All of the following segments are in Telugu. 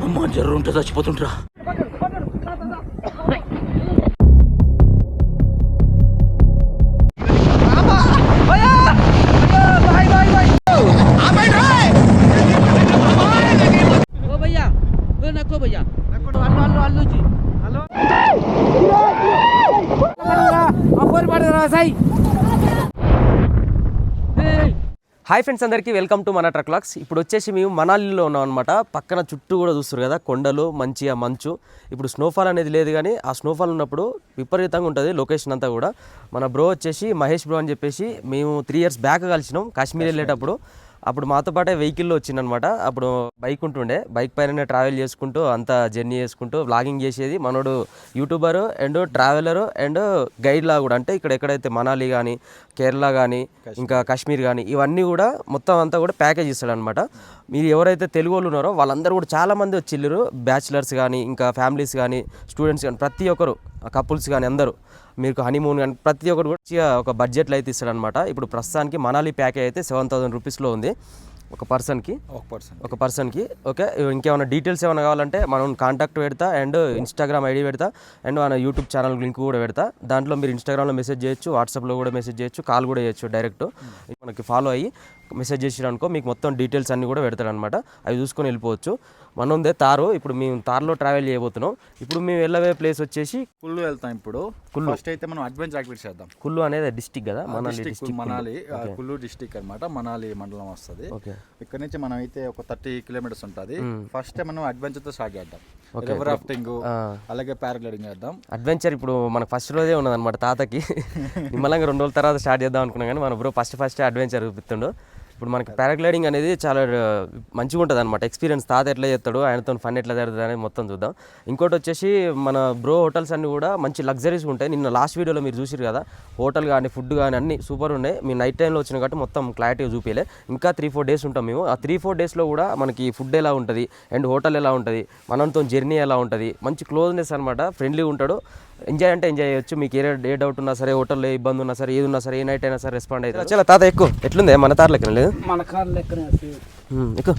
అమ్మా జర్రు ఉంటే చచ్చిపోతుంటరా. హాయ్ ఫ్రెండ్స్, అందరికీ వెల్కమ్ టు మన ట్రక్ లాక్స్. ఇప్పుడు వచ్చేసి మేము మనాలిలో ఉన్నాం అనమాట. పక్కన చుట్టూ కూడా చూస్తారు కదా, కొండలు, మంచిగా మంచు. ఇప్పుడు స్నోఫాల్ అనేది లేదు, కానీ ఆ స్నోఫాల్ ఉన్నప్పుడు విపరీతంగా ఉంటుంది లొకేషన్ అంతా కూడా. మన బ్రో వచ్చేసి మహేష్ బ్రో అని చెప్పేసి మేము 3 years బ్యాక్ కలిసినాం కాశ్మీర్ వెళ్ళేటప్పుడు. అప్పుడు మాతో పాటే వెహికల్లో వచ్చిందనమాట. అప్పుడు బైక్ ఉంటుండే, బైక్ పైన ట్రావెల్ చేసుకుంటూ అంతా జర్నీ చేసుకుంటూ వ్లాగింగ్ చేసేది. మనోడు YouTuber and traveller and guide లా కూడా. అంటే ఇక్కడ ఎక్కడైతే మనాలి కానీ, కేరళ కానీ, ఇంకా కాశ్మీర్ కానీ ఇవన్నీ కూడా మొత్తం అంతా కూడా ప్యాకేజ్ ఇస్తాడు అనమాట. మీరు ఎవరైతే తెలుగు వాళ్ళు ఉన్నారో వాళ్ళందరూ కూడా చాలామంది వచ్చిల్లు, బ్యాచిలర్స్ కానీ, ఇంకా ఫ్యామిలీస్ కానీ, స్టూడెంట్స్ కానీ, ప్రతి ఒక్కరు, కపుల్స్ కానీ అందరూ, మీకు హనీమూన్ కానీ ప్రతి ఒక్కరు కూడా ఒక బడ్జెట్లో అయితే ఇస్తాడు అనమాట. ఇప్పుడు ప్రస్తుతానికి మనాలి ప్యాకేజ్ అయితే 7,000 రూపీస్లో ఉంది ఒక పర్సన్కి. ఓకే, ఇంకేమైనా డీటెయిల్స్ ఏమైనా కావాలంటే మనం కాంటాక్ట్ పెడతా అండ్ ఇన్స్టాగ్రామ్ ఐడి పెడతా అండ్ మన యూట్యూబ్ ఛానల్ లింక్ కూడా పెడతా. దాంట్లో మీరు ఇన్స్టాగ్రామ్లో మెసేజ్ చేయొచ్చు, వాట్సాప్లో కూడా మెసేజ్ చేయొచ్చు, కాల్ కూడా చేయొచ్చు. డైరెక్ట్ మనకి ఫాలో అయ్యి మెసేజ్ చేసిరనుకో మీకు మొత్తం డీటెయిల్స్ అన్నీ కూడా పెడతాడు అనమాట. అవి చూసుకొని వెళ్ళిపోవచ్చు. మనదే తారు. ఇప్పుడు మేము తారులో ట్రావెల్ చేయబోతున్నాం. ఇప్పుడు మేము వెళ్ళవే ప్లేస్ వచ్చేసి కుల్లు వెళ్తాం. ఇప్పుడు కుల్లు ఫస్ట్ అయితే మనం అడ్వెంచర్ యాక్టివిటీ చేద్దాం. కుల్లు అనేది డిస్టిక్ కదా, మనాలి కుల్లు డిస్టిక్ అనమాట. మనాలి మండలం వస్తుంది. ఇక్కడ నుంచి మనం అయితే ఒక 30 kilometers ఉంటుంది. ఫస్ట్ మనం అడ్వెంచర్ తో స్టార్ట్ చేద్దాం. రివర్ రాఫ్టింగ్ అలాగే పారాగ్లైడింగ్ చేద్దాం. అడ్వెంచర్ ఇప్పుడు మనకు ఫస్ట్ రోజే ఉన్నది అనమాట. తాతకి నిమ్మలంగా 2 రోజుల తర్వాత స్టార్ట్ చేద్దాం అనుకున్నాం, కానీ మన బ్రో ఫస్ట్ అడ్వెంచర్ చూపిస్తుండు. ఇప్పుడు మనకి పారాగ్లైడింగ్ అనేది చాలా మంచిగా ఉంటుంది అనమాట. ఎక్స్పీరియన్స్ తాత ఎట్లా చేస్తాడు, ఆయనతో ఫన్ ఎట్లా జరుగుతుంది అనేది మొత్తం చూద్దాం. ఇంకోటి వచ్చేసి మన బ్రో హోటల్స్ అన్నీ కూడా మంచి లగ్జరీస్ ఉంటాయి. నిన్న లాస్ట్ వీడియోలో మీరు చూసిరు కదా, హోటల్ కానీ ఫుడ్ కానీ అన్నీ సూపర్ ఉన్నాయి. మీ నైట్ టైంలో వచ్చిన కాబట్టి మొత్తం క్లారిటీగా చూపించలే. ఇంకా 3-4 days ఉంటాం మేము. ఆ 3-4 daysలో కూడా మనకి ఫుడ్ ఎలా ఉంటుంది అండ్ హోటల్ ఎలా ఉంటుంది, మనతో జర్నీ ఎలా ఉంటుంది, మంచి క్లోజ్నెస్ అనమాట. ఫ్రెండ్లీగా ఉంటాడు. ఎంజాయ్ అంటే ఎంజాయ్ చేయొచ్చు. మీకు ఏ డౌట్ ఉన్నా సరే, హోటల్లో ఏ ఇబ్బంది ఉన్నా సరే, ఏది ఉన్నా సరే, ఏ నైట్ అయినా సరే రెస్పాండ్ అవుతుంది. చాలా తాత ఎక్కువ ఎట్లుంది మన తారు లెక్కన లేదు, మన కార్ లెక్కనే ఎక్కువ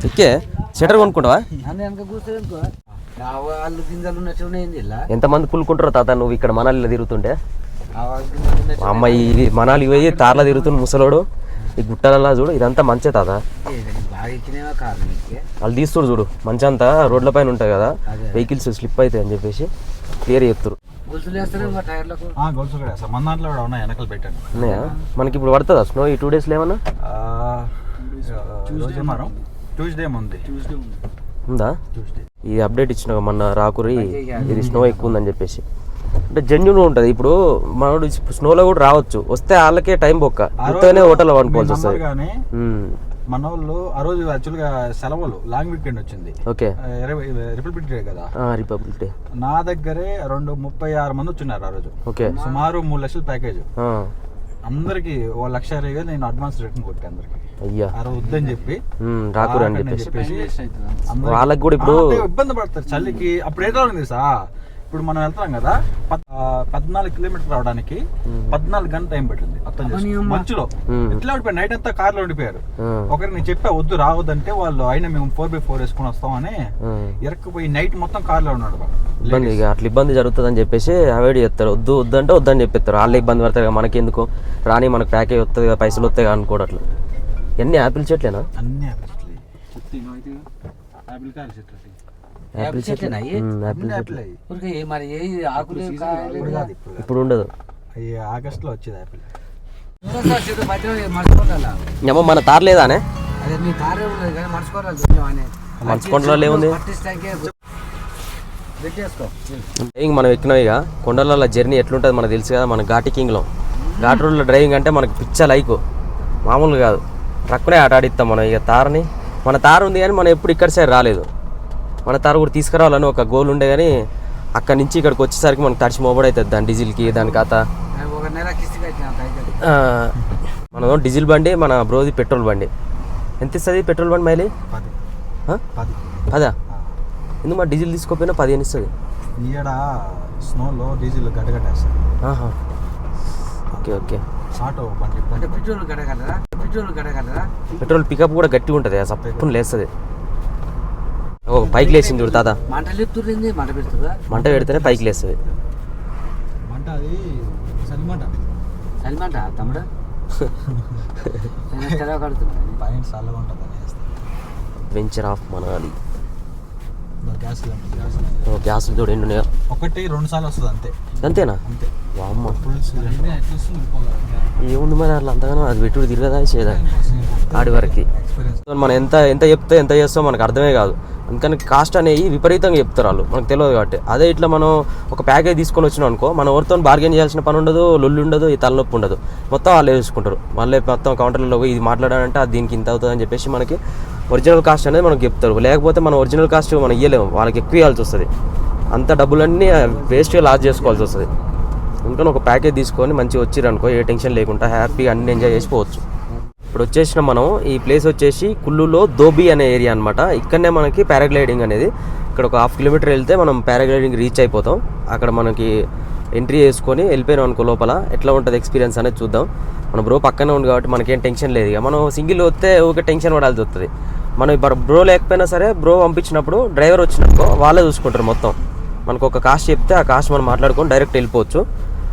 ఎక్కే షటర్ కొనుక్కుంటావా? ఎంతమంది కులుకుంటారో తాత నువ్వు ఇక్కడ మనాలిలో తిరుగుతుంటే? అమ్మాయి ఇది మనాలి పోయి తార్లా తిరుగుతుంది ముసలోడు. ఈ గుట్టలలా చూడు, ఇదంతా మంచే తాత. వాళ్ళు తీస్తుడు చూడు, మంచి అంతా రోడ్ల పైన ఉంటాయి కదా, వెహికల్స్ స్లిప్ అవుతాయి అని చెప్పేసి క్లియర్ చేస్తారు. ఉన్నాయా మనకి ఇప్పుడు పడుతుందా స్నో ఈ 2 days ఏమన్నా? ఉందా? ఈ అప్డేట్ ఇచ్చిన మొన్న రాకురి, ఇది స్నో ఎక్కువ ఉందని చెప్పేసి. అంటే జెన్యున్ ఉంటుంది. ఇప్పుడు మనోడు స్నోలో కూడా రావచ్చు, వస్తే వాళ్ళకే టైం బొక్క, ఇంతనే హోటల్ అనుకోవాల్సి వస్తుంది. మన వాళ్ళు ఆ రోజు యాక్చువల్ గా సెలవులు, లాంగ్ వీకెండ్ వచ్చింది. ఓకే, రిపబ్లిక్ డే కదా. రిపబ్లిక్ డే నా దగ్గరే 36 మంది వచ్చినారు ఆ రోజు. ఓకే, సుమారు 3 లక్షల ప్యాకేజ్. అందరికి 1,50,000 నేను అడ్వాన్స్ రిటర్న్ కొట్టి అందరికి. అయ్యా, ఆ రోజు వద్దని చెప్పి రాకురు అని చెప్పేసి వాళ్ళకి కూడా ఇప్పుడు ఇబ్బంది పడతారు చలికి. అప్పుడు ఏదో ఉంది సార్, ఇప్పుడు మనం వెళ్తాం కదా, 14 kilometers రావడానికి 14 గంటల టైం పట్టింది. మంచులో ఎట్లా ఉండిపోయారు, నైట్ అంతా కార్లో ఉండిపోయారు. ఒకరికి నేను చెప్పా వద్దు రావద్దంటే, వాళ్ళు అయినా మేము 4x4 వేసుకుని వస్తామని ఇరక్కపోయి నైట్ మొత్తం కార్లో ఉన్నాడు. ఇబ్బంది, అట్లా ఇబ్బంది జరుగుతుంది అని చెప్పేసి అవాయిడ్ చేస్తారు. వద్దంటే వద్దని చెప్పేస్తారు. వాళ్ళే ఇబ్బంది పడతారు కదా, మనకెందుకు రాని, మనకు ప్యాకేజ్ వస్తుంది కదా, పైసలు వస్తాయి కదా అనుకోవడం. అట్లా ఎన్ని యాపిల్ చెట్లేనా? అన్ని ఇప్పుడు ఉండదు. ఆగస్ట్ లో వచ్చేది యాపిల్. ఏమో మన తారు లేదానే, మర్చిపోవడంలో ఏముంది. మనం ఎక్కినాం ఇక కొండల జర్నీ ఎట్లుంటుంది మనకు తెలుసు కదా. మన ఘాటి కింగ్లో ఘాట్ రోడ్లో డ్రైవింగ్ అంటే మనకు పిచ్చ లైక్, మామూలు కాదు. ట్రక్కునే ఆడిస్తాం మనం ఇక తారని. మన తారు ఉంది కానీ మనం ఎప్పుడు ఇక్కడ సైడ్ రాలేదు. మన తారు కూడా తీసుకురావాలని ఒక గోల్ ఉండే, కానీ అక్కడి నుంచి ఇక్కడికి వచ్చేసరికి మనకు తడిచి మోబడి అవుతుంది దాని డీజిల్కి, దాని ఖాత. మనం డీజిల్ బండి, మన బ్రోది పెట్రోల్ బండి. ఎంత ఇస్తుంది పెట్రోల్ బండి మైలేజ్? 10. ఎందుకు మా డీజిల్ తీసుకోపోయినా 15 ఇస్తుంది. స్నోలో డీజిల్ గడ్డగట్టేస్తుంది. ఓకే ఓకే, ఆటో బండి పెట్రోల్ గడ్డగట్టదా? పెట్రోల్ పికప్ కూడా గట్టిగా ఉంటుంది సప్పును లేస్తుంది. ఓ పైకి లేచింది చూడు తాత, మంట పెడితేనే పైకి లేస్తుంది. Venture of Manali. గ్యాస్ తోడు ఎన్ని ఉన్నాయో? 1-2 సార్లు వస్తుంది అంతే. అంతేనా? అమ్మ ఏముంది మరి అట్లా అంతగానో అది పెట్టుడు తిరగదా చేయదా ఆడి వరకు. మనం ఎంత ఎంత చెప్తే ఎంత చేస్తామో మనకు అర్థమే కాదు. అందుకని కాస్ట్ అనేవి విపరీతంగా చెప్తారు వాళ్ళు, మనకు తెలియదు కాబట్టి. అదే ఇట్లా మనం ఒక ప్యాకేజ్ తీసుకొని వచ్చినాం అనుకో, మనం ఎవరితో బార్గెన్ చేయాల్సిన పని ఉండదు, లొల్లి ఉండదు, ఈ తలనొప్పి ఉండదు. మొత్తం వాళ్ళే చూసుకుంటారు. మళ్ళీ మొత్తం కౌంటర్లో పోయి ఇది మాట్లాడాలంటే అది దీనికి ఇంత అవుతుంది అని చెప్పేసి మనకి ఒరిజినల్ కాస్ట్ అనేది మనకు చెప్తారు. లేకపోతే మనం ఒరిజినల్ కాస్ట్ మనం ఇవ్వలేము, వాళ్ళకి ఎక్కువ ఇవ్వాల్సి వస్తుంది. అంత డబ్బులన్నీ వేస్ట్గా లాస్ చేసుకోవాల్సి వస్తుంది. అందుకని ఒక ప్యాకేజ్ తీసుకొని మంచిగా వచ్చిరనుకో, ఏ టెన్షన్ లేకుండా హ్యాపీగా అన్ని ఎంజాయ్ చేసిపోవచ్చు. ఇప్పుడు వచ్చేసిన మనం ఈ ప్లేస్ వచ్చేసి కుల్లులో దోబి అనే ఏరియా అనమాట. ఇక్కడనే మనకి పారాగ్లైడింగ్ అనేది, ఇక్కడ ఒక 1/2 కిలోమీటర్ వెళ్తే మనం పారాగ్లైడింగ్ రీచ్ అయిపోతాం. అక్కడ మనకి ఎంట్రీ చేసుకొని వెళ్ళిపోయినాం అనుకో, లోపల ఎట్లా ఉంటుంది ఎక్స్పీరియన్స్ అనేది చూద్దాం. మన బ్రో పక్కనే ఉంది కాబట్టి మనకేం టెన్షన్ లేదు. ఇక మనం సింగిల్ వస్తే ఊరికే టెన్షన్ పడాల్సి వస్తుంది. మనం బ్రో లేకపోయినా సరే బ్రో పంపించినప్పుడు డ్రైవర్ వచ్చినప్పుడు వాళ్ళే చూసుకుంటారు మొత్తం. మనకు ఒక కాస్ట్ చెప్తే ఆ కాస్ట్ మనం మాట్లాడుకొని డైరెక్ట్ వెళ్ళిపోవచ్చు.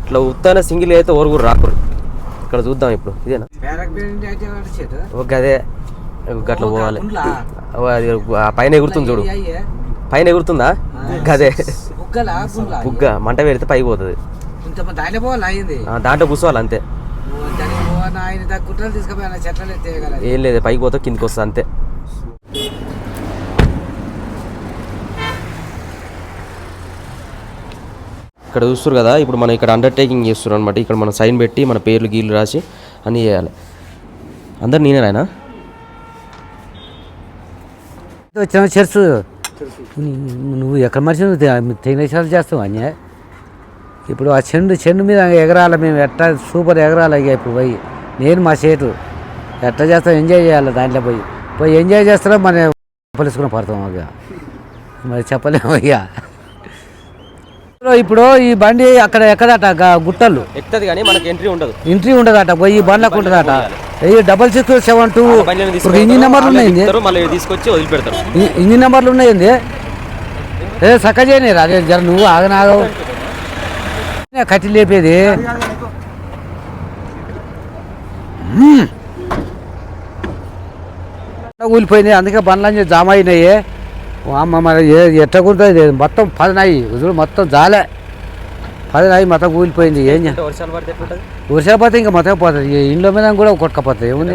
ఇట్లా ఉత్తైనా సింగిల్ అయితే ఓరుగురు రాకూరు. ఇక్కడ చూద్దాం ఇప్పుడు ఇదేనా ఓకే, అదే గట్లా పోవాలి. అది పైన ఎగురుతుంది చూడు, పైన ఎగురుతుందా గదే బుగ్గ మంట పెడితే పైకి పోతుంది. దాంట్లో కూర్చోవాలి అంతే, ఏం లేదు పైకి పోతే కిందికి వస్తుంది అంతే. ఇక్కడ చూస్తారు కదా, ఇప్పుడు మనం ఇక్కడ అండర్టేకింగ్ చేస్తున్నాం అనమాట. ఇక్కడ మనం సైన్ పెట్టి మన పేర్లు గీళ్ళు రాసి అన్నీ చేయాలి. అందరు నేనే రాయనా వచ్చిన చర్చు నువ్వు ఎక్కడ మనిషి నువ్వు తినేసాలు చేస్తావు అన్య. ఇప్పుడు ఆ చెండు మీద ఎగరాలి మేము, ఎట్లా సూపర్ ఎగరాలి. ఇక ఇప్పుడు పోయి నేను మా సేటు ఎట్లా చేస్తాం, ఎంజాయ్ చేయాలి. దాంట్లో పోయి ఎంజాయ్ చేస్తారో మన పలుసుకుని పడతాం. ఇక మరి చెప్పలేము. ఇక ఇప్పుడు ఈ బండి అక్కడ ఎక్కదట గుట్టలు ఎక్కుతుంది కానీ మనకి ఎంట్రీ ఉండదట. పోయి బండ్లకు ఉంటుందట. 6672 ఇంజిన్ నెంబర్లు ఉన్నాయండి, తీసుకొచ్చి వదిలిపెడతారు. ఇంజిన్ నెంబర్లు ఉన్నాయండి. చక్క చేయని అదే జర నువ్వు ఆగనాగవు కట్టి లేపేది. కూలిపోయింది, అందుకే బండ్లన్నీ జామ అయినాయి. అమ్మ మరి ఎట్లా కుడుతుంది మొత్తం 10 నాయి మొత్తం జాలే 10 నాయి మొత్తం కూలిపోయింది. ఏం వర్షాలు పడితే ఇంకా మొత్తం పోతుంది. ఇంట్లో మీద కూడా కొట్టుకపోతుంది. ఏముంది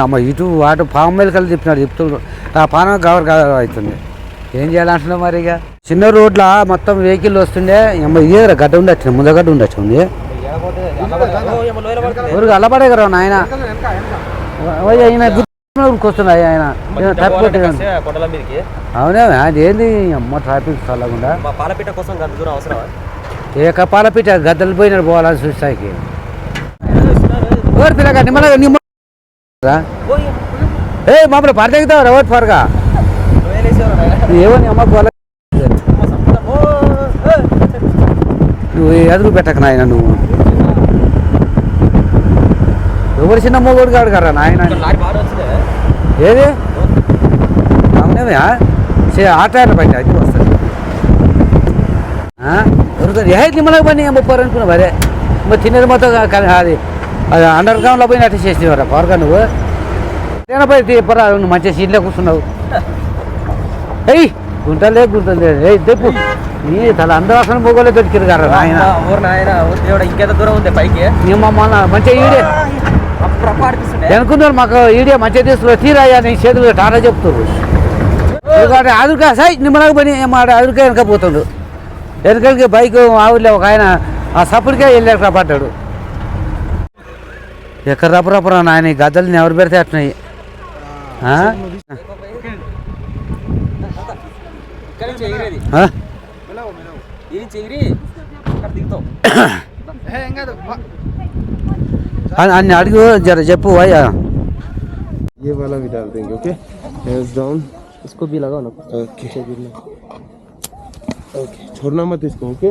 అమ్మ ఇటు అటు పాము మీద కలిసి చెప్తున్నాడు ఆ పానం గవర్ అవుతుంది. ఏం చేయాలంటున్నావు మరి? ఇక చిన్న రోడ్ల మొత్తం వెహికల్ వస్తుండే. అమ్మ ఇదే గడ్డ ఉండొచ్చు, ముందగడ్డ ఉండొచ్చు ఉంది. ఊరికి అల్లబడే కదా నాయన వస్తున్నాయి ఆయన అవునా? అదేంది అమ్మ ట్రాఫిక్ చల్లకుండా ఏ పాలపీట గద్దలు పోయినాడు పోవాలని చూస్తాకి. ఓరు పిల్లగా నిమ్మ ఏ మామూలు పడతావురా ఓటు త్వరగా ఏమని అమ్మ పోల నువ్వు ఎదురు పెట్టక నాయన. నువ్వు ఎవరు చిన్న మొగోడు కాడు కదా నాయన. ఏది అవునేమే ఆటలు బయట అది వస్తుంది. ఏ నిమ్మలకు పని ముప్పారు అనుకున్నావు. అరే మరి తినేది మొత్తం అది అండర్ గ్రౌండ్లో పోయి అట్ట చేసేవారా పవర్గా నువ్వు పోయి పరా నువ్వు మంచిగా సీట్లో కూర్చున్నావు. ఎయ్ గుంటలే తెప్పు నీ తల అందరూ అసలు మొగోలే దొరికిరు కదా ఆయన. ఇంకెంత దూరం ఉంది పైకి మంచిగా ఈడే అనుకున్నారు మాకు ఈడే మంచిగా తీసుకుని తీరాయా నీ చేతులు టాటా చెప్తున్నారు. అదురుకా సై నిమ్మలకు పని మాట అదురుకా వెనకపోతుండు. వెనకలికి బైక్ ఆవులే ఒక ఆయన ఆ సప్పుడికే వెళ్ళాక పడ్డాడు. ఎక్కడ రపరపరా నాయన గద్దల్ని ఎవరు పెడితే అట్టినాయి. అన్ని అడుగు జర చెప్పు అయ్యా. ये वाला भी डाल देंगे. Okay hands down. इसको भी लगाओ ना. ओके ओके छोड़ना मत इसको. ओके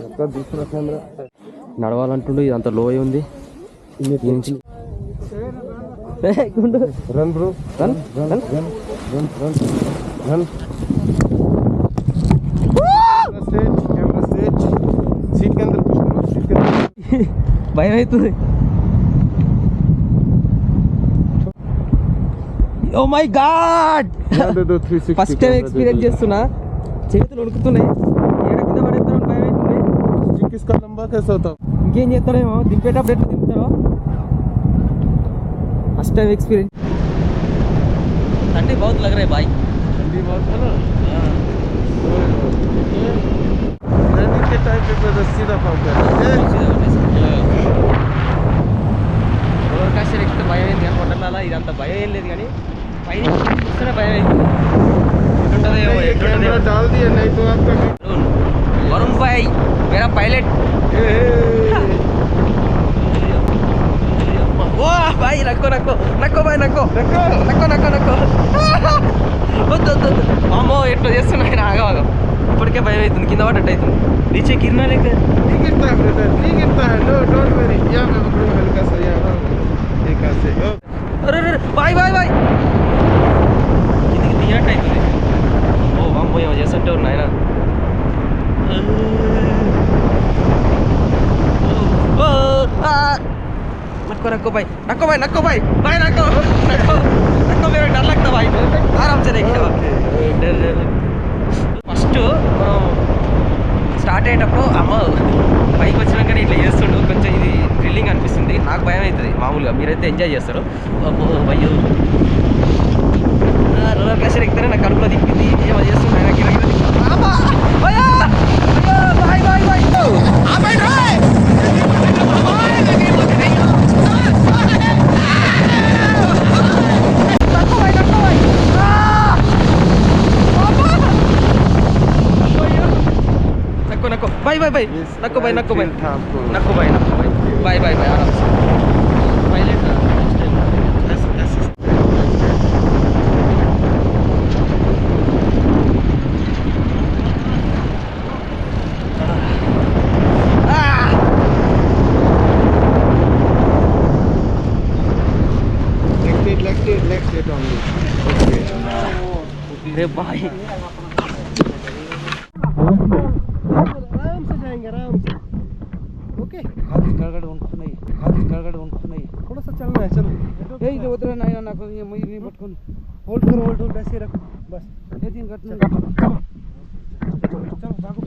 आपका दूसरा कैमरा నడవాలంటుండే ఇదంతా లో అయి ఉంది. Run, bro. Run. Camera straight. Seat के अंदर कुछ करो. Seat के अंदर. భయం అవుతుంది. Oh my God, Do 360. First time experience చేస్తున్నా, చేతులు వణుకుతున్నాయి, ఏడ కింద పడేస్తామని భయం అవుతుంది. Stick इसका लंबा कैसा होता? ఇంకేం చేస్తాడేమో, దింపేటప్పుడు ఎట్లా దింపుతారో. First time experience. ठंडी बहुत लग रहा है भाई. ठंडी बहुत है ना. रनिंग के टाइम पे सीधा पाँव రోలర్ కాస్టర్ ఎక్కితే భయం అయింది కానీ కొండల ఇదంతా భయం ఏం లేదు కానీ పైన చూస్తేనే భయం అయింది. कैमरा डाल दिया नहीं तो आपका वरुण भाई मेरा पायलट. ఓ భాయ్ నక్కో భాయ్ నక్కో వద్దు అమ్మో ఎట్లా చేస్తున్నా ఆయన ఆగవాగం. ఇప్పటికే భయం అవుతుంది, కింద పడ్డట్టు అవుతుంది. नीचे गिरना लेकर नहीं गिरता है ब्रदर, नहीं गिरता है. No don't worry. यहाँ मैं पकड़ूंगा हल्का सा यहाँ एक हाथ से. अरे भाई కిందికి తీయట్టు అవుతుంది. ఓ అమ్మో ఏమో చేస్తుంటే ఉన్నాయన. नक्को भाई मेरा डर लगता भाई. आराम से देखिए. ఫస్ట్ మనం స్టార్ట్ అయ్యేటప్పుడు అమ్మ పైకి వచ్చినాకనే ఇట్లా చేస్తుండు, కొంచెం ఇది థ్రిల్లింగ్ అనిపిస్తుంది. నాకు భయం అవుతుంది మామూలుగా, మీరైతే ఎంజాయ్ చేస్తారు. అయ్యో రోలర్ కోస్టర్ ఎక్కితేనే నాకు కడుపులో దిక్కింది, ఏమో చేస్తుంది ఆయన గిరగిర. भाई नक्को भाई आराम से. Pilot Next it only. Okay. अरे भाई గడగడ వండుతున్నాయి. थोड़ा सा चलना है. चलो. ఏ ఇది వదిలే నాయన, నాకు ఇది పట్టుకొని होल्ड करो ऐसे रखो बस. ఏ దీని కట్టు. चलो भागो.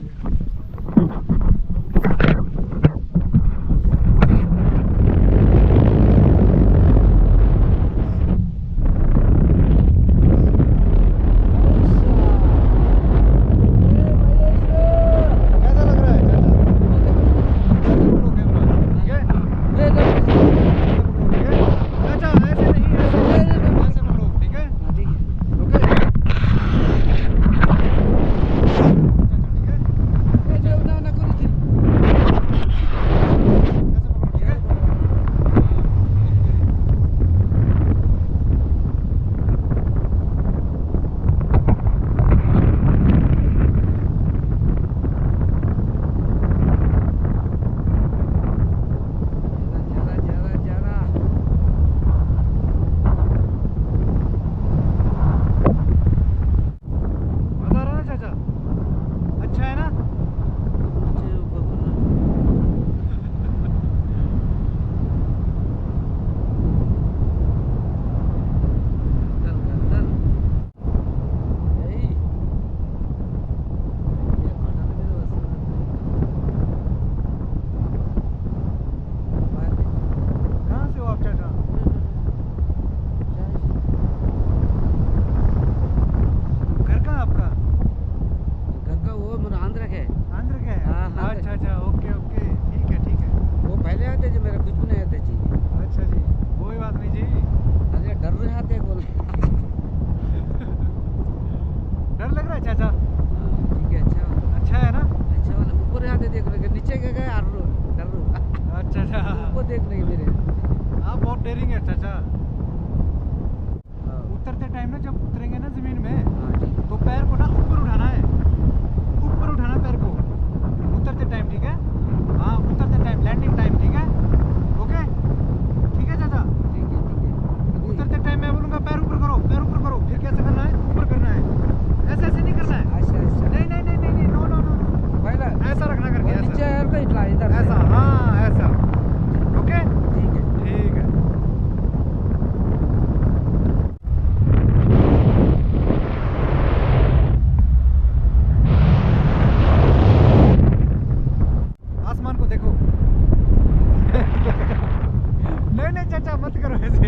मत करो ऐसे।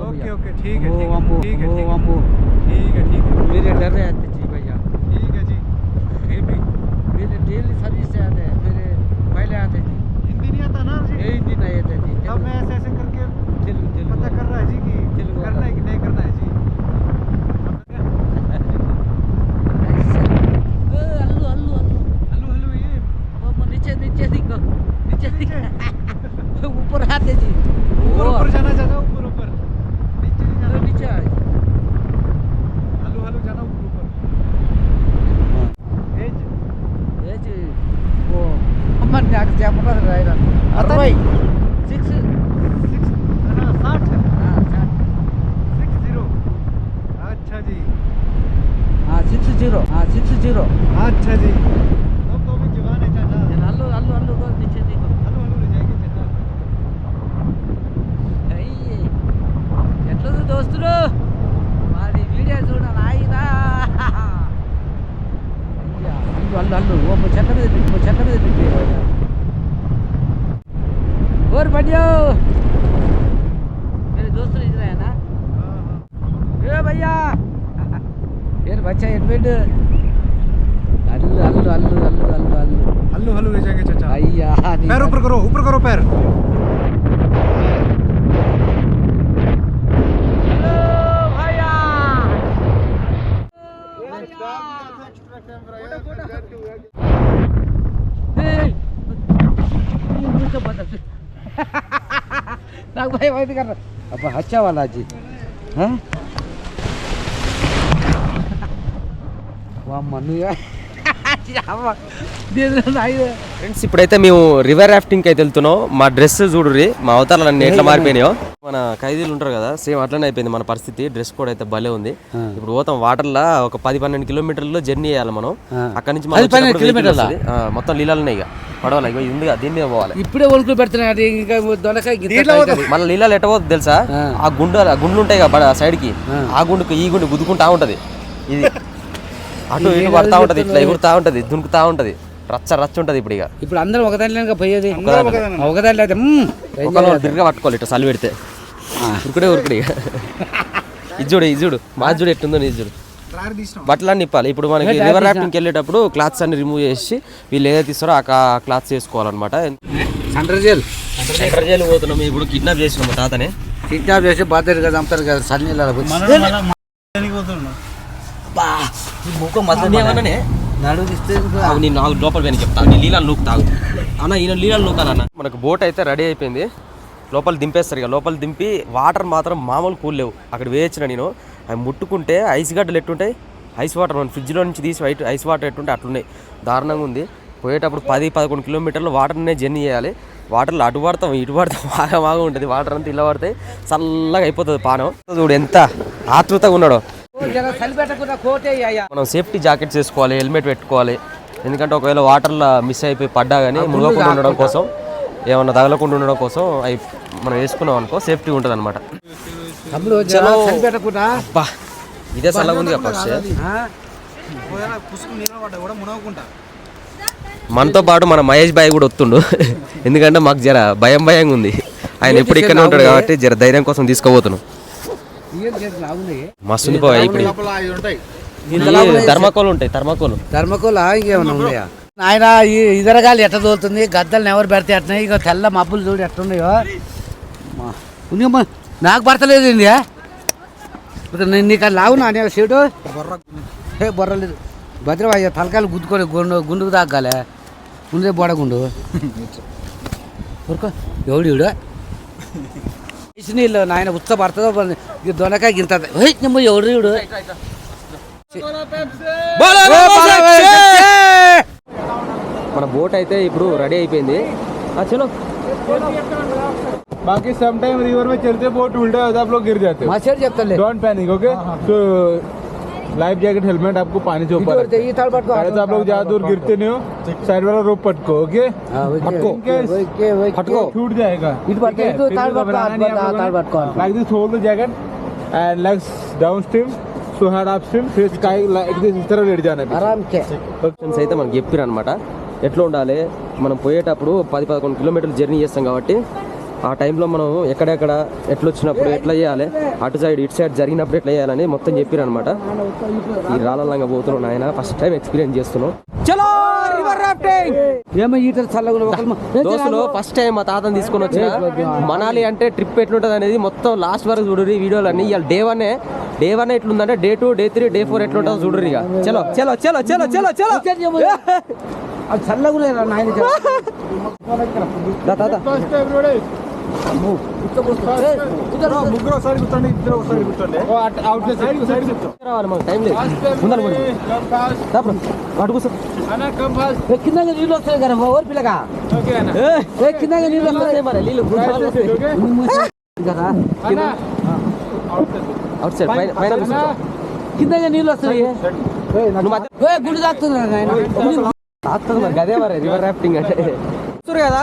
ओके ओके ठीक है ठीक है ठीक है ठीक है ठीक है मेरे डर रहे आते जी भैया, ठीक है जी। मेरे डेली सर्विस से आते हैं, मेरे पहले आते जी, हिंदी नहीं आता ना जी? यही दिन आए थे जी। अब मैं ऐसे ऐसे करके चलो पता कर रहा है जी कि करना है कि नहीं करना है जी। अल्लू अल्लू अल्लू हेलो हेलो ये वो नीचे नीचे दिखो, नीचे ऊपर आते जी, ऊपर ऊपर जाना चाहता हूँ, ऊपर ऊपर नीचे नहीं जाना। नीचे आए। हेलो हेलो जाना ऊपर ऊपर। एज ये जी वो अमन ने आके जाप कर रहा है आता भाई 6 60 हां 60। अच्छा जी 60 अच्छा जी। तो भी जवान है चाचा। अल्लू अल्लू अल्लू को नीचे देखो। हेलो हेलो ले जाएंगे चाचा। అయ్యి ఎట్లుంది దోస్తులు వాడి వీడియో చూడాలి ఆయిరా అయ్యా అల్లు అల్లు ఓ చెట్ల మీద తిప్పి ఓర్ బడియో मेरे दोस्त इधर है ना ए भैया यार बच्चा एडमिट अल्लू अल्लू अल्लू अल्लू अल्लू अल्लू हेलो हेलो ले जाएंगे चाचा। अय्या पैर ऊपर करो पैर। నాకు భయం అయితే కదా అబ్బా హచ్చా వాళ్ళ అజ్జి ఫ్రెండ్స్ ఇప్పుడైతే మేము రివర్ రాఫ్టింగ్కి అయితే వెళ్తున్నాం. మా డ్రెస్ చూడుర్రి, మా అవతారాలన్నీ ఎట్లా మారిపోయినాయో. మన ఖైదీలు ఉంటారు కదా, సేమ్ అట్లనే అయిపోయింది మన పరిస్థితి. డ్రెస్ కూడా అయితే భలే ఉంది. ఇప్పుడు పోతాం వాటర్లో ఒక 10-12 కిలోమీటర్లు జర్నీ చేయాలి మనం. అక్కడ నుంచి మొత్తం నీళ్ళనే ఇక పడవల ఇక ఉంది కదా, దీని మీద పోవాలి. ఇప్పుడే ఒలుకులు పెడుతున్నాయి ఇంకా మన నీళ్ళలో ఎట్టబోతుంది తెలుసా? ఆ గుండ్లు ఉంటాయి కదా సైడ్ కి, ఆ గుండుకు ఈ గుండు గుద్దుకుంటా ఉంటది. ఇది అటు ఇటు పడతా ఉంటది, ఇట్లా ఎగురుతా ఉంటది, దునుకుతా ఉంటది, రచ్చ ఉంటది. ఇప్పుడు అందరం ఒకదానిలో పోయేది, ఒకదానిలో అయితే తిరిగా పట్టుకోవాలి ఇట్లా చలి పెడితే ఉరుకుడే ఇది చూడు మా చూడు ఎట్టుందో ఇది చూడు. బట్టలన్నీ నిప్పాలి. ఇప్పుడు మనకి రివర్ రాఫ్టింగ్కి వెళ్ళేటప్పుడు క్లాత్స్ అన్ని రిమూవ్ చేసి వీళ్ళు ఏదైతే ఇస్తారో ఆ క్లాత్స్ వేసుకోవాలన్నమాట. సెంటర్ జైలు పోతున్నాం. ఇప్పుడు కిడ్నాప్ చేసినాం మా తాతనే. కిడ్నాప్ చేసి బాధ్యత కదా చంపుతారు కదా సన్నీళ్ళ నేను 4 లోపల పోయి చెప్తాను. నీ నీళ్ళని నూకు తాగు అన్న, ఈయన నీళ్ళని నూకాలన్న. మనకు బోట్ అయితే రెడీ అయిపోయింది. లోపల దింపేస్తారు ఇక. లోపల దింపి వాటర్ మాత్రం మామూలు కూల్ లేవు. అక్కడ వేయించిన నేను అవి ముట్టుకుంటే ఐస్ గడ్డలు ఎట్టుంటాయి, ఐస్ వాటర్ మన ఫ్రిడ్జ్లో నుంచి తీసి ఐస్ వాటర్ ఎట్టుంటే అట్లున్నాయి. దారుణంగా ఉంది. పోయేటప్పుడు 10-11 కిలోమీటర్లు వాటర్నే జర్నీ చేయాలి. వాటర్లో అటు పడతాం ఇటు పడతాం, బాగా ఉంటుంది. వాటర్ అంతా ఇలా పడితే చల్లగా అయిపోతుంది పానం. చూడు ఎంత ఆతృతగా ఉన్నాడో. మనం సేఫ్టీ జాకెట్స్ వేసుకోవాలి, హెల్మెట్ పెట్టుకోవాలి. ఎందుకంటే ఒకవేళ వాటర్లో మిస్ అయిపోయి పడ్డా కానీ మునగకుండా ఉండడం కోసం, ఏమన్నా తగలకుండా ఉండడం కోసం అవి మనం వేసుకున్నాం అనుకో సేఫ్టీ ఉంటుంది అనమాట. ఇదే చల్లగా ఉంది కదా. మనతో పాటు మన మహేష్ బాయ్ కూడా వస్తుండు. ఎందుకంటే మాకు జర భయంగా ఉంది. ఆయన ఎప్పుడు ఇక్కడనే ఉంటాడు కాబట్టి జర ధైర్యం కోసం తీసుకోబోతున్నాం. మస్తు ఇప్పుడు ధర్మకోలు ఉంటాయి. ధర్మకోలు ఇంకేమన్నా ఉన్నాయా ఆయన? ఇదరగాలి ఎట్ట తోలుతుంది, గద్దలు ఎవరు పెడితే అట్న్నాయి. ఇక తెల్ల మబ్బులు చూడు ఎట్టున్నాయో. నాకు పడతలేదు ఇండియా. నీకు అది లావునా అనే సీటు బొర్రలేదు. భద్రవాయ్య తలకాయలు గుద్దుకొని గుండుకు తాగాలే. ముందే బోడగుండు ఎవడు నీళ్ళు నాయన ఉత్స పడుతుందో దొనకాయ గింత ఎవడు చూడు. మన బోట్ అయితే ఇప్పుడు రెడీ అయిపోయింది. చలో बाकी सम टाइम रिवर में चलते बोट उल्टा होता है, आप लोग गिर जाते మా సైడ్ చెప్తాలే डोंट पैनिक ओके तो लाइफ जैकेट हेलमेट आपको पानी से ऊपर ఈ తాడు పట్టుకో पहले तो आप लोग ज्यादा दूर गिरते नहीं हो साइड वाला रोप पटको ओके పట్టుకో छूट जाएगा ఇటు పట్టుకో ఇటు తాడు పట్టుకో తాడు పట్టుకో like this hold the jacket and legs downstream so head upstream face sky like this इस तरह लेट जाना है ఆరాంకే ఫ్రెండ్స్ అయితే మనకు చెప్పారు అనమాట ఎట్లా ఉండాలి. మనం పోయేటప్పుడు 10-11 కిలోమీటర్లు జర్నీ చేస్తాం కాబట్టి ఆ టైంలో మనం ఎక్కడెక్కడ ఎట్లా వచ్చినప్పుడు ఎట్లా చేయాలి, అటు సైడ్ ఇటు సైడ్ జరిగినప్పుడు ఎట్లా చేయాలని మొత్తం చెప్పారు అనమాట. ఈ రాళ్ళంగా పోతున్నాం నాయన, ఫస్ట్ టైం ఎక్స్పీరియన్స్ చేస్తున్నాం. చలో రివర్ రాఫ్టింగ్. ఏమో ఈటలు చల్లగా దోస్తులు ఫస్ట్ టైం మా తాతని తీసుకొని వచ్చిన మనాలి అంటే ట్రిప్ ఎట్లుంటుంది అనేది మొత్తం లాస్ట్ వరకు చూడరు ఈ వీడియోలన్నీ. ఇవాళ డే వన్ ఎట్లుందంటే డే 2 డే 3 డే 4 ఎట్లుంటుందో చూడరు. ఇక చలో చలో చలో చలో చలో చలో అది చల్లగా నాయన ముగ్గురు ఒకసారి కూర్చోండి, ఇద్దరు ఒకసారి కూర్చోండి. అవుట్ సైడ్ రావాలి మాకు టైం లేదు. అడుగు సార్ కింద నీళ్ళు వస్తాయి కదా ఓర్ పిల్లగా కింద నీళ్ళు వస్తాయి మరి నీళ్ళు కదా అవుట్ సైడ్ పైన కింద నీళ్ళు వస్తాయి గుడి తాకుతున్నారు మరి అదే మరి రివర్ రాఫ్టింగ్ అంటే చూస్తారు కదా.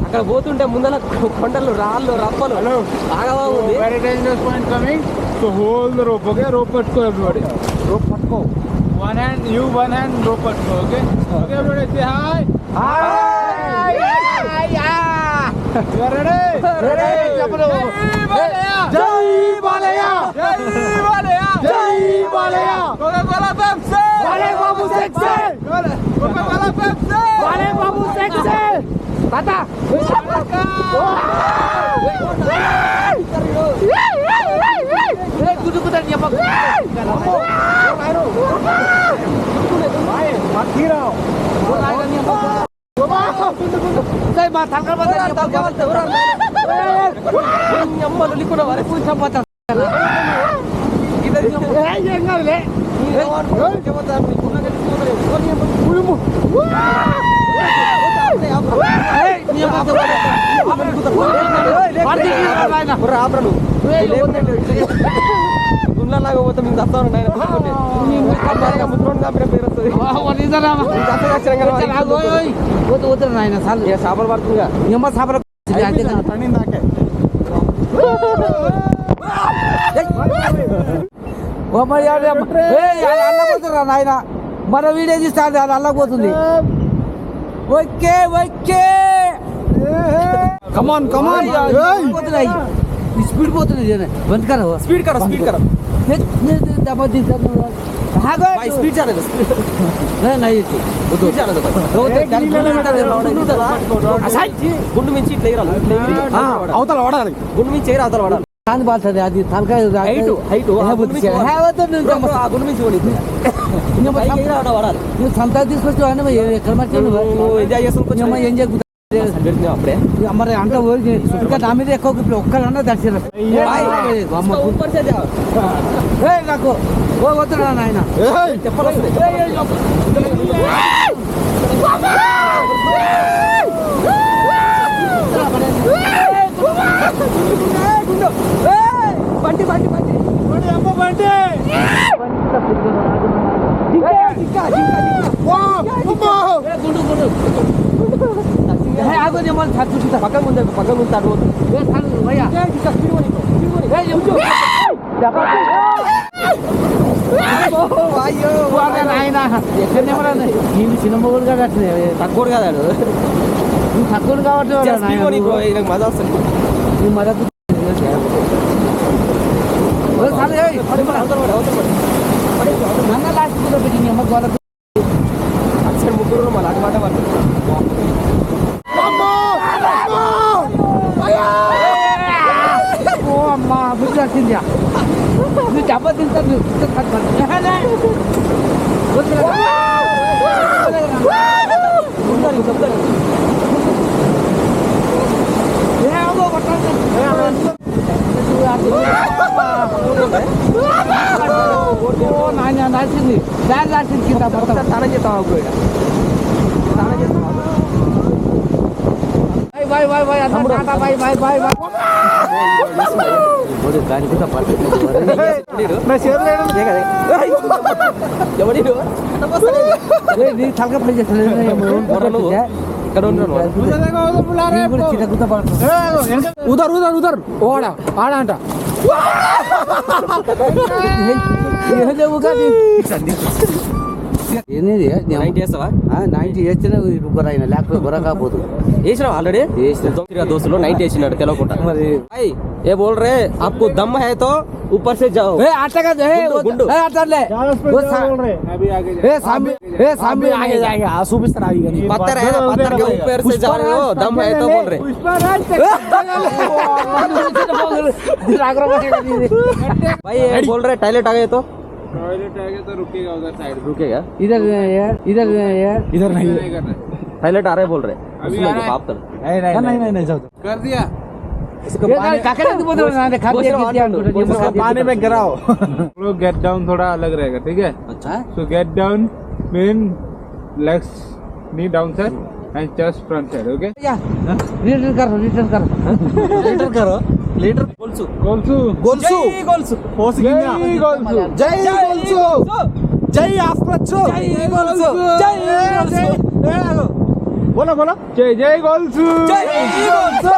అక్కడ పోతుంటే ముందర కొండలు రాళ్ళు రప్పలు బాగా బాగుంది. very dangerous point coming so hold the rope okay rope పట్టుకో everybody rope పట్టుకో one hand you one hand rope పట్టుకో okay okay everybody say hi hi you are ready చెప్పండి జై బాలయ్య జై బాలయ్య జై Balayya Coca Cola Pepsi Balayya Babu sexy Coca Cola Pepsi Balayya Babu sexy తాతా మా తలకాయ గుండ్లలాగా పోతే మీకు తస్తాను నాయన చేపలు పడుతుందిగా నిమ్మ సాపల అల్లపోతురా నాయన మన వీడియో తీస్తా అది అల్లపోతుంది. ఓకే ఓకే కమాన్ కమాన్ స్పీడ్ పోతుంది బంద్ కర స్పీడ్ కర స్పీడ్ కర స్పీడ్ చాలేదు గుండు మించి ఇట్లా అవతల వాడాలి గుండు మించి ఎయిర్ అవతల వాడాలి. కాంతి బాల్తుంది అది తలకాయ గుండు మించి వాడాలి. నువ్వు సంతా తీసుకొచ్చి ఎక్కడ మర్చి ఎంజాయ్ చేసుకుంటున్నా ఏం చేయకుండా అప్పుడే మరి అంతా ఇంకా నా మీద ఎక్కువ ఇప్పుడు ఒక్కడన్నా దర్శనం నాకు వద్దురా నాయన బండి బండి బండి బండి పక్కన ముందు పక్కన ముందు నేను చిన్నమ్మగుడు కాదు తక్కువ కాదు నువ్వు తక్కువ కాబట్టి మజా వస్తుంది. మదతు నన్న లాస్ట్ పెట్టింది అమ్మ గోడ అక్కడ ముగ్గురు మళ్ళీ అటు మాట పడుతుంది. ఓ అమ్మ బుద్ధి వచ్చింది నువ్వు దెబ్బ తింటాను నాయన రాసింది దారి రాసింది కింద మొత్తం స్నానం చేస్తాం స్నానం చేస్తాం బాయ్ బాయ్ బాయ్ అన్న టాటా బాయ్ బాయ్ బాయ్ బాయ్ దానికి తలక ప్లే చేస్తాను उधर उधर उधर ओड़ा आड़ा अंटा ఏంది 90 చేస్తావా 90 చేస్తేనే గుర్రైన లేకపోతే గుర్ర కాకపోదు వేసినావు ఆల్రెడీ దోస్తులు 90 వేసినాడు తెలవకుండా మరి भाई ये बोल रहे आपको दम है तो ऊपर से जाओ అట్లా కాదు గుండు అట్లే सामने आगे जाएगा చూపిస్తాను ఆగి కానీ पत्थर है ना पत्थर के ऊपर से जा रहे हो दम है तो बोल रहे भाई ये बोल रहे टॉयलेट आ गए तो टॉयलेट आ गया तो रुकेगा उधर साइड रुकेगा इधर इधर इधर नहीं टॉयलेट आ रहे बोल रहे अभी आ रहा है। आप कर नहीं कर दिया इसको पानी में गिराओ लोग गेट डाउन थोड़ा अलग रहेगा ठीक है अच्छा सो get down mean legs knee down side and chest front side okay return करो लीटर गोल्सु गोल्सू गोल्सु गोल्सु जय गोल्सू जय गोल्सु जय आफ्रचो जय गोल्सु जय गोल्सु बोलो बोलो जय जय गोल्सू जय गोल्सु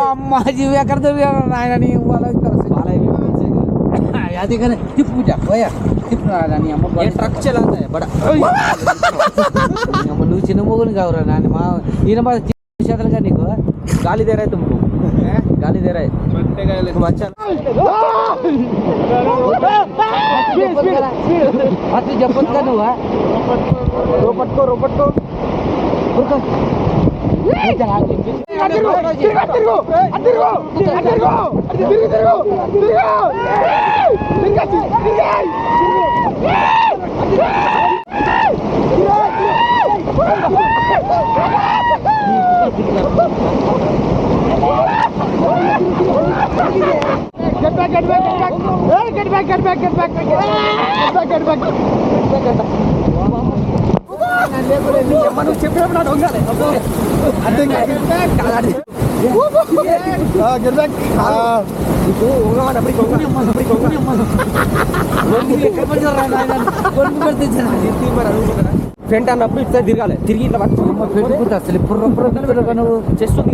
अम्मा जीव ఎక్కడ దొరికారు నాయన నీ వాళ్ళ याद करे टिप पूजा होया टिप నాని అమ్మ ये ट्रक चलाता है बड़ा అమ్మ నువ్వు చిన్న మొగుని కావురా నాని మా ఈయన మా చేతలుగా నీకు गाली दे रहा है तुमको गाली दे रहा है तुम अच्छा అతి చెప్పొద్దుగా నువ్వు रोपट को ఫ్రంట్ అన్నప్పుడు ఇట్లా తిరగాలి తిరిగి ఇట్లా పెట్టుకుంటా స్లిప్పర్ నువ్వు చెస్ట్ ఉంది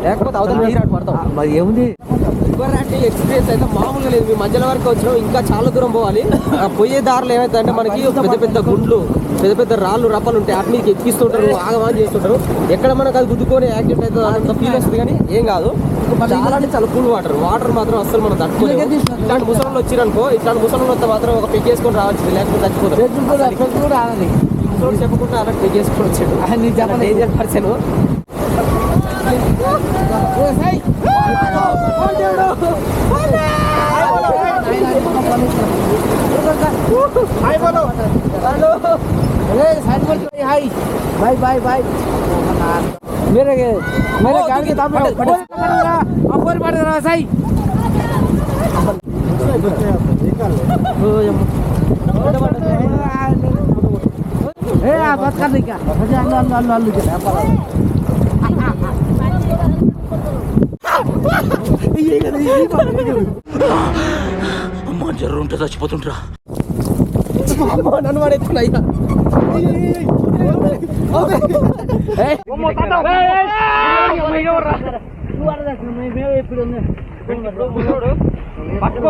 లేకపోతే అవతల నీరాటు పడతావు మరి ఏముంది ఎక్స్పీరియన్స్ అయితే మామూలుగా లేదు మీ మధ్యలో వరకు వచ్చినాం ఇంకా చాలా దూరం పోవాలి ఆ పోయే దారిలో ఏమైతే మనకి పెద్ద పెద్ద గుండ్లు పెద్ద పెద్ద రాళ్ళు రప్పలు ఉంటాయి అటు మీకు ఎక్కిస్తుంటారు ఆగమాన్ చేస్తుంటారు ఎక్కడ మనకు అది గుద్దుకొని యాక్సిడెంట్ అయితే అంత ఫీల్ వస్తుంది కానీ ఏం కాదు చాలా అంటే చాలా కూల్ వాటర్ మాత్రం అస్సలు మనం తట్టుకోలేదు ఇట్లాంటి ముసలు వచ్చిరనుకో ఇట్లాంటి ముసలు వస్తే మాత్రం ఒక పెగ్ వేసుకొని రావాల్సింది లేకపోతే చచ్చిపోతారు కూడా ఆనది ముసలు చెప్పకుండా అలా పెగ్ వేసుకొని వచ్చాడు నీ చెప్పలేదు danger person hi bye bye bye मेरे गाड़ी के सामने अपर पड़ रहा सही ए बात कर क्या అమ్మా జ్వరం ఉంటే చచ్చిపోతుంటరా నన్ను వాడేస్తున్నా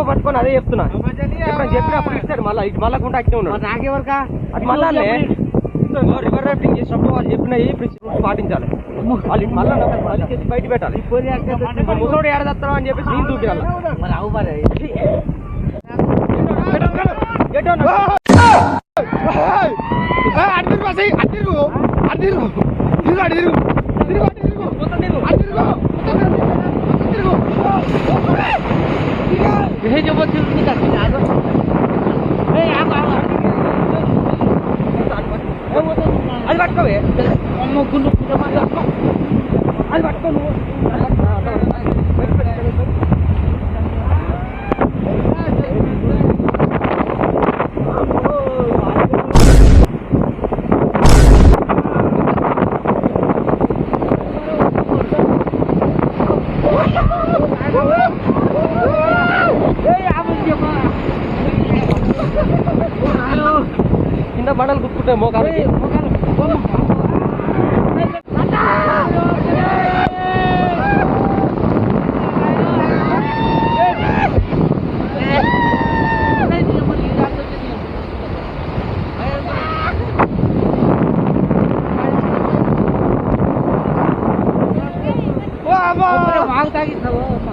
పట్టుకొని అదే చెప్తున్నా చెప్పినప్పుడు ఇస్తాడు మళ్ళా కూడా అట్టే ఉన్నాడు నాకెవరకా అది మళ్ళా రివర్ రాఫ్టింగ్ చేసినప్పుడు వాళ్ళు చెప్పినవి పాటించాలి వాళ్ళు మళ్ళీ చేసి బయట పెట్టాలి ముసోడు ఏడదస్తాం అని చెప్పేసి నేను చూపించాలి మరి అవు మరి అది పట్టుకోవే అది పట్టుకో నువ్వు మాకు తాగిస్తావు అమ్మ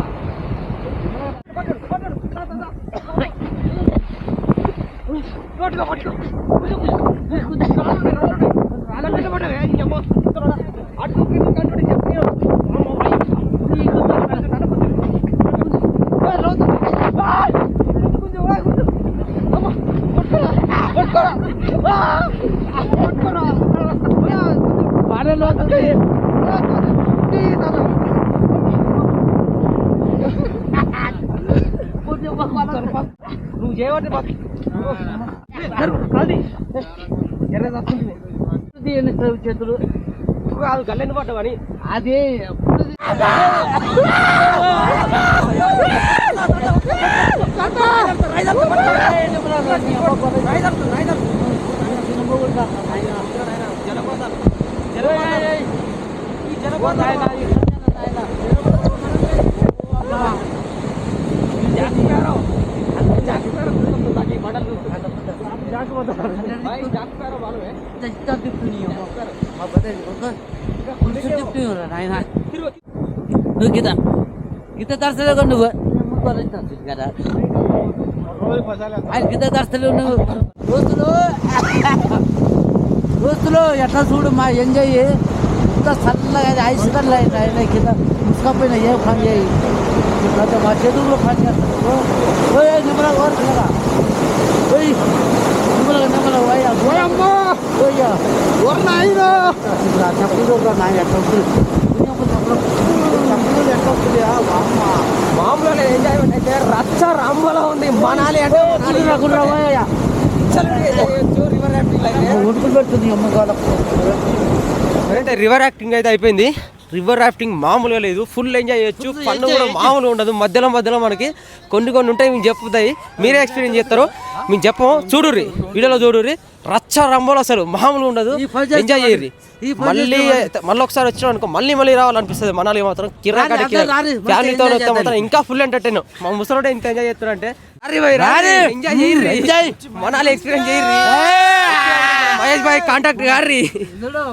నువ్వు చేయబట్టి చేతులు కాదు గల్లెందు పడ్డావని అది నువ్వు గీత గీత దర్శనం నువ్వు కదా ఆయన గీత దర్శనం నువ్వు దోస్తులు ఎట్లా చూడు మా ఎంజాయ్ ఇంత చల్లగా ఐస్ కల్లా కింద ముసుకపోయినా ఏ పని చేయి మా చేతుల్లో పని చేస్తాను నిమ్మల ఓరుగా పోయి నిమ్మల నిమ్మల పోయమ్మా పోయ్యా నాయన చెప్పు నాయన ఎట్లా మామూలుగా ఎంజాయ్మెంట్ అయితే రచ్చ రంబలో ఉంది మనాలి అంటే ఒడ్డు పెడుతుంది అంటే రివర్ యాక్టింగ్ అయితే అయిపోయింది. రివర్ రాఫ్టింగ్ మామూలుగా లేదు, ఫుల్ ఎంజాయ్ చేయొచ్చు. ఫన్ కూడా మామూలుగా ఉండదు. మధ్యలో మధ్యలో మనకి కొన్ని ఉంటాయి, మేము చెప్పుతాయి, మీరే ఎక్స్పీరియన్స్ చేస్తారు. మేము చెప్పము, చూడుర్రి వీడియోలో చూడుర్రి. రచ్చ రంబోలు అసలు మామూలుగా ఉండదు. ఎంజాయ్ చేయర్రి. మళ్ళీ ఒకసారి వచ్చినాం అనుకో మళ్ళీ రావాలనిపిస్తుంది. మనాలి మాత్రం కిరాక్ ఫ్యామిలీతో వస్తే మాత్రం ఇంకా ఫుల్ ఎంటర్టైన్. మా ముసలోడే ఇంత ఎంజాయ్ చేస్తున్నా అంటే మనాలి ఎక్స్పీరియన్స్ చేయర్రి. మహేష్ భాయ్ కాంటాక్ట్ గారి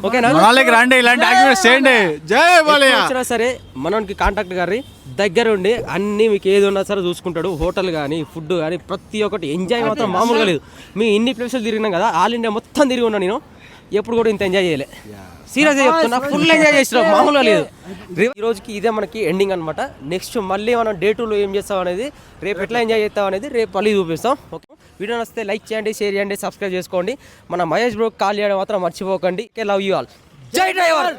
ఓకేనా, రండి ఇలాంటి యాక్టివిటీస్ చేయండి. జై బాలయ్య. సరే మనకి కాంటాక్ట్ గారి దగ్గర ఉండి అన్ని మీకు ఏది ఉన్నా సరే చూసుకుంటాడు. హోటల్ కానీ ఫుడ్ కానీ ప్రతి ఒక్కటి ఎంజాయ్ మాత్రం మామూలుగా లేదు. మేము ఇన్ని ప్లేసులు తిరిగినాం కదా, ఆల్ ఇండియా మొత్తం తిరిగి ఉన్నా నేను, ఎప్పుడు కూడా ఇంత ఎంజాయ్ చేయలే. సీరియస్గా చెప్తున్నా, ఫుల్ ఎంజాయ్ చేసినాం, మామూలుగా లేదు. ఈ రోజుకి ఇదే మనకి ఎండింగ్ అనమాట. నెక్స్ట్ మళ్ళీ మనం డే 2లో ఏం చేస్తాం అనేది, రేపు ఎట్లా ఎంజాయ్ చేస్తాం అనేది రేపు మళ్ళీ చూపిస్తాం. ఓకే, వీడియో నచ్చితే లైక్ చేయండి, షేర్ చేయండి, సబ్స్క్రైబ్ చేసుకోండి. మన మహేష్ బ్రోకి కాల్ చేయడం మాత్రం మర్చిపోకండి. Love you all. జై డ్రైవర్.